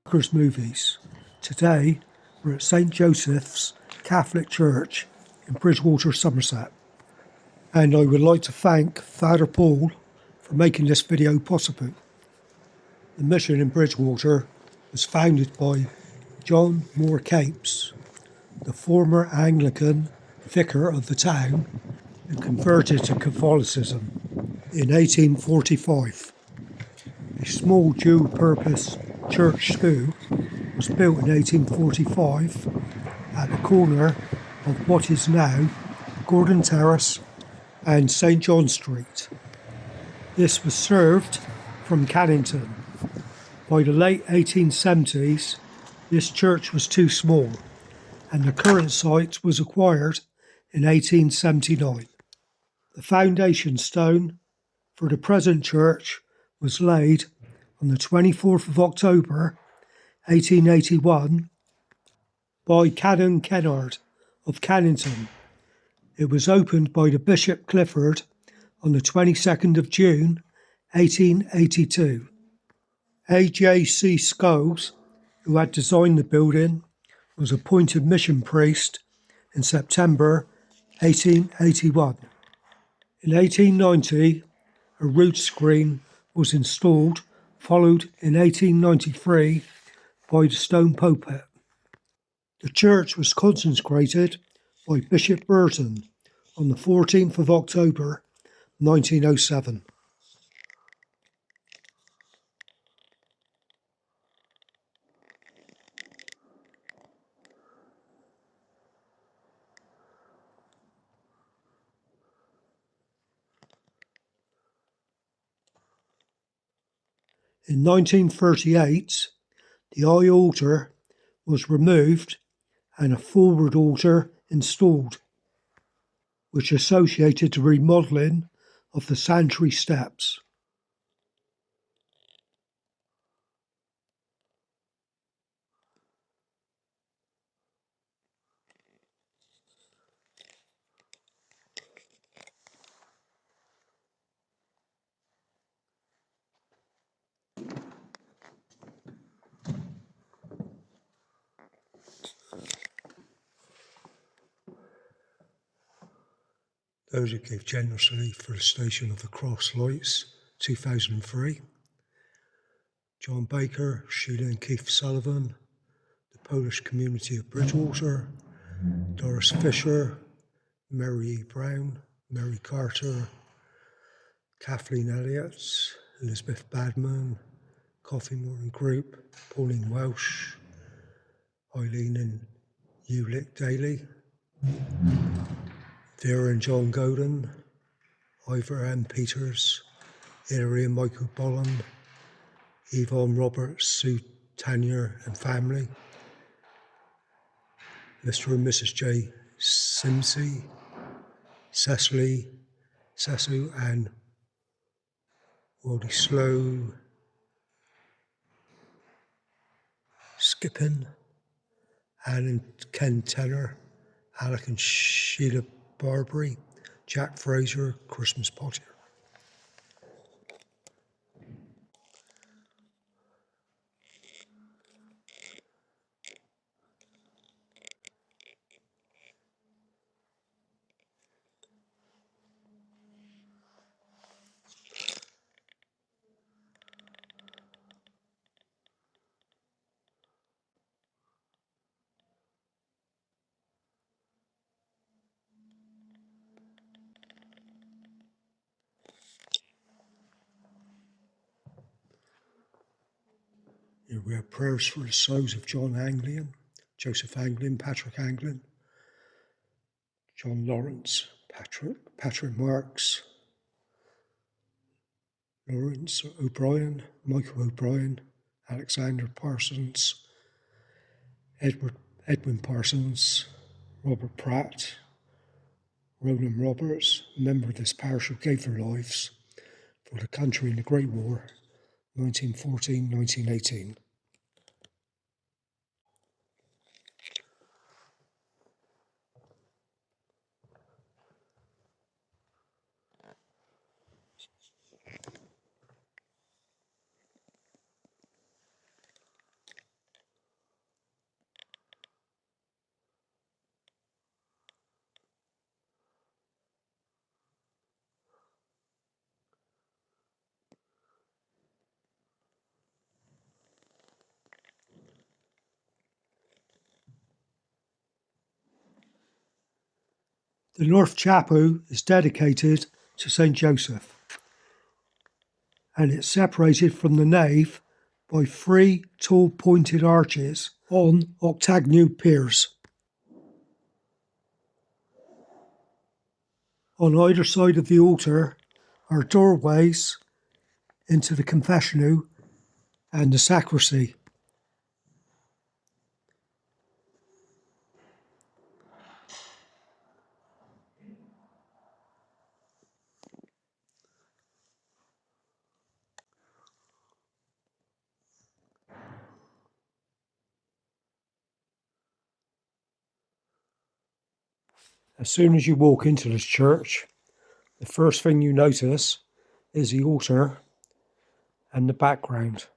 Vicar's movies. Today we're at St Joseph's Catholic Church in Bridgwater, Somerset. And I would like to thank Father Paul for making this video possible. The mission in Bridgwater was founded by John Moore Capes, the former Anglican vicar of the town who converted to Catholicism in 1845. A small dual-purpose church school was built in 1845 at the corner of what is now Gordon Terrace and St John Street. This was served from Cannington. By the late 1870s, this church was too small, and the current site was acquired in 1879. The foundation stone for the present church was laid on the 24th of October 1881 by Canon Kennard of Cannington. It was opened by the Bishop Clifford on the 22nd of June 1882. A.J.C. Scoles, who had designed the building, was appointed mission priest in September 1881. In 1890, a rood screen was installed, followed in 1893 by the stone pulpit. The church was consecrated by Bishop Burton on the 14th of October 1907. In 1938, the high altar was removed and a forward altar installed, which associated the remodelling of the sanctuary steps. Those who gave generously for the Station of the Cross lights, 2003. John Baker, Sheila and Keith Sullivan, the Polish community of Bridgwater, Doris Fisher, Mary E. Brown, Mary Carter, Kathleen Elliott, Elizabeth Badman, Coffee Morning Group, Pauline Welsh, Eileen and Ulick Daly, Vera and John Godin, Ivor M. Peters, Hilary and Michael Bolland, Yvonne Roberts, Sue Tanier and family, Mr. and Mrs. J. Simsey, Cecily, Cecil and Wally Slow, Skippin, Anne and Ken Teller, Alec and Sheila Barbary, Jack Fraser, Christmas Potter. Here we have prayers for the souls of John Anglian, Joseph Anglian, Patrick Anglian, John Lawrence, Patrick Marks, Lawrence O'Brien, Michael O'Brien, Alexander Parsons, Edwin Parsons, Robert Pratt, Roland Roberts, a member of this parish who gave their lives for the country in the Great War, 1914-1918. The north chapel is dedicated to St Joseph, and it's separated from the nave by 3 tall pointed arches on octagonal piers. On either side of the altar are doorways into the confessional and the sacristy. As soon as you walk into this church, the first thing you notice is the altar and the background.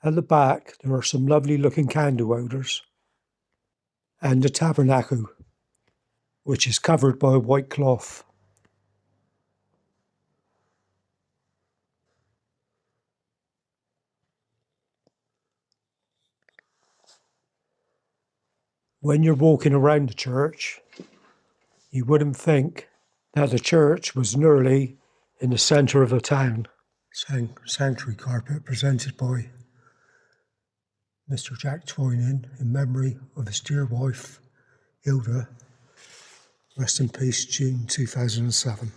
At the back, there are some lovely looking candle holders and the tabernacle, which is covered by a white cloth. When you're walking around the church, you wouldn't think that the church was nearly in the centre of the town. Sanctuary carpet presented by Mr. Jack Twining in memory of his dear wife, Hilda. Rest in peace, June 2007.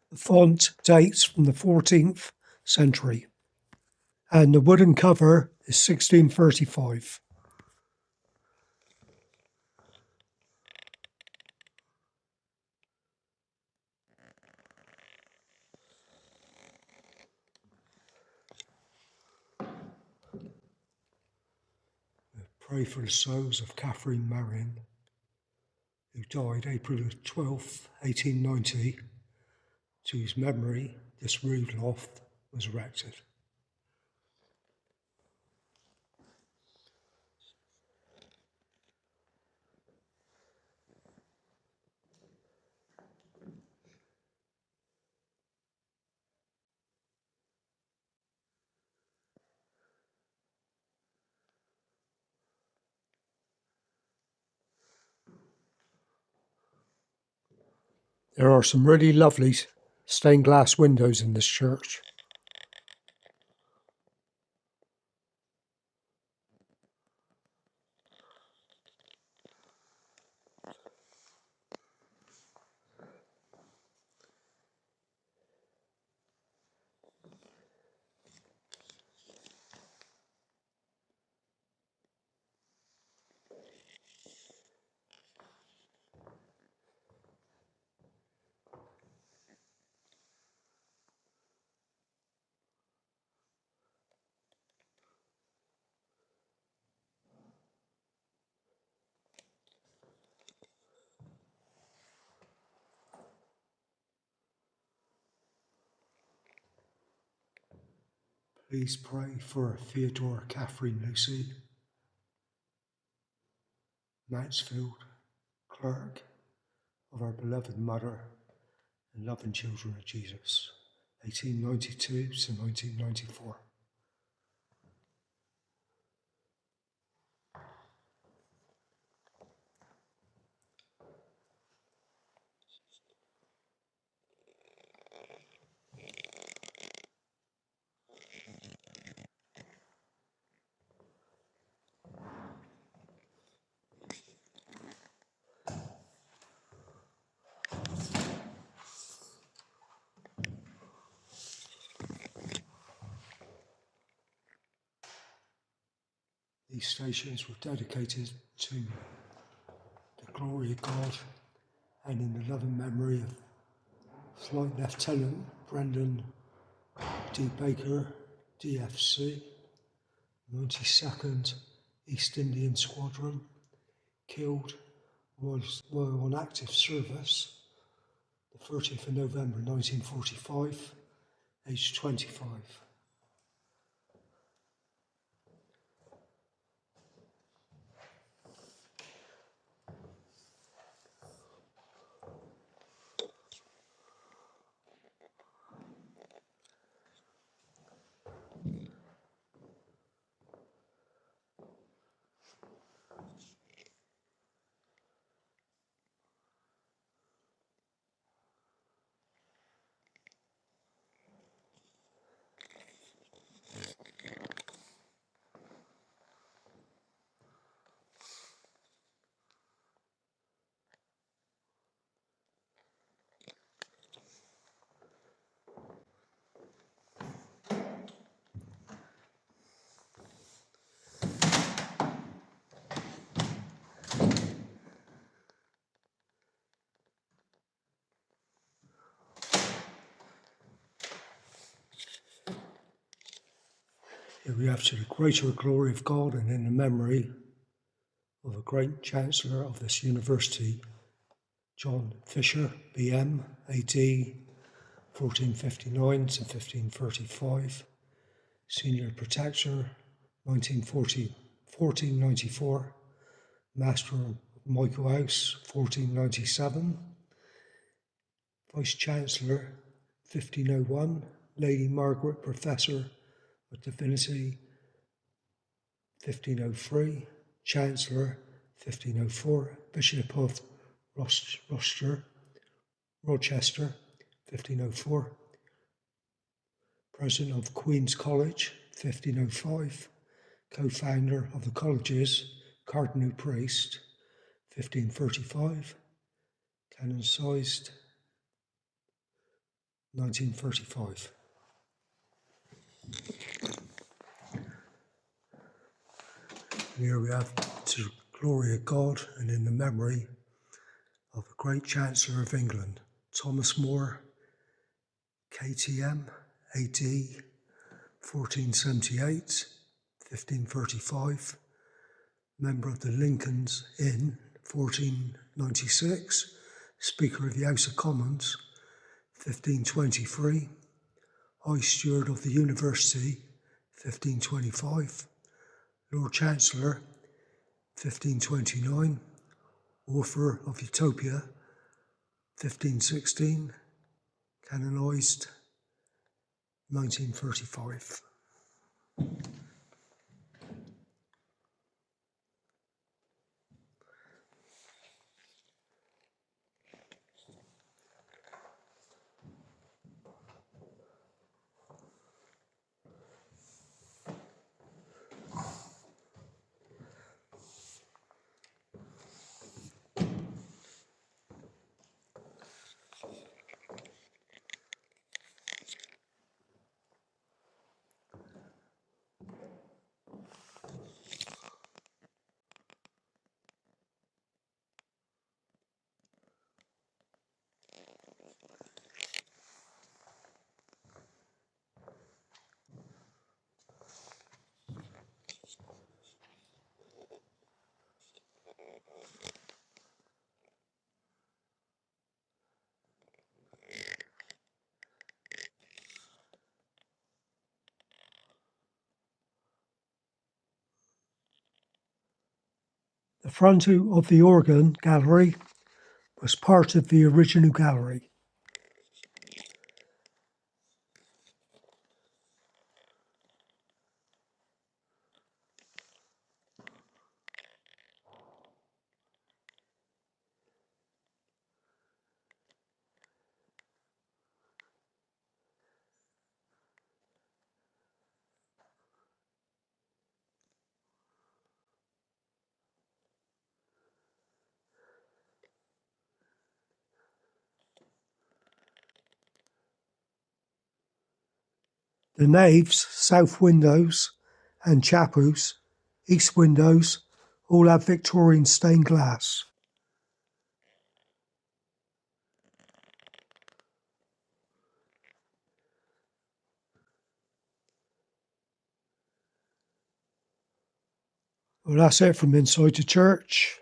The font dates from the 14th century, and the wooden cover is 1635. Pray for the souls of Catherine Marion, who died April 12, 1890, to whose memory this rood loft was erected. There are some really lovely stained glass windows in this church. Please pray for Theodore Catherine Lucy Mansfield, clerk of our beloved mother and loving children of Jesus, 1892 to 1994. These stations were dedicated to the glory of God and in the loving memory of Flight Lieutenant Brendan D. Baker, DFC, 92nd East Indian Squadron, killed while on active service the 30th of November 1945, aged 25. Here we have to the greater glory of God and in the memory of a great Chancellor of this University, John Fisher, BM, AD 1459 to 1535, Senior Protector 1494, Master of Michael House 1497, Vice Chancellor 1501, Lady Margaret Professor of Divinity 1503, Chancellor 1504, Bishop of Rochester 1504, President of Queen's College 1505, Co-founder of the colleges, Cardinal Priest 1535, canonicized 1935. And here we have to the glory of God and in the memory of a great Chancellor of England, Thomas More, KTM, AD 1478, 1535, member of the Lincoln's Inn, 1496, Speaker of the House of Commons, 1523, High Steward of the University, 1525, Lord Chancellor, 1529, Author of Utopia, 1516, canonised 1935. The front of the organ gallery was part of the original gallery. The naves, south windows, and chapels, east windows, all have Victorian stained glass. Well, that's it from inside the church.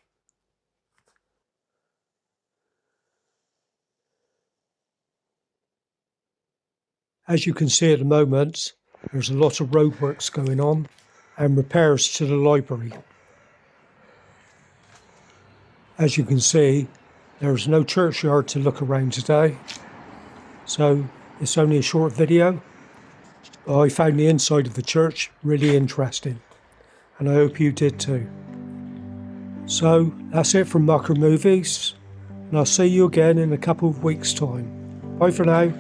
As you can see at the moment, there's a lot of roadworks going on and repairs to the library. As you can see, there's no churchyard to look around today, so it's only a short video. But I found the inside of the church really interesting, and I hope you did too. So that's it from Mucker Movies, and I'll see you again in a couple of weeks' time. Bye for now.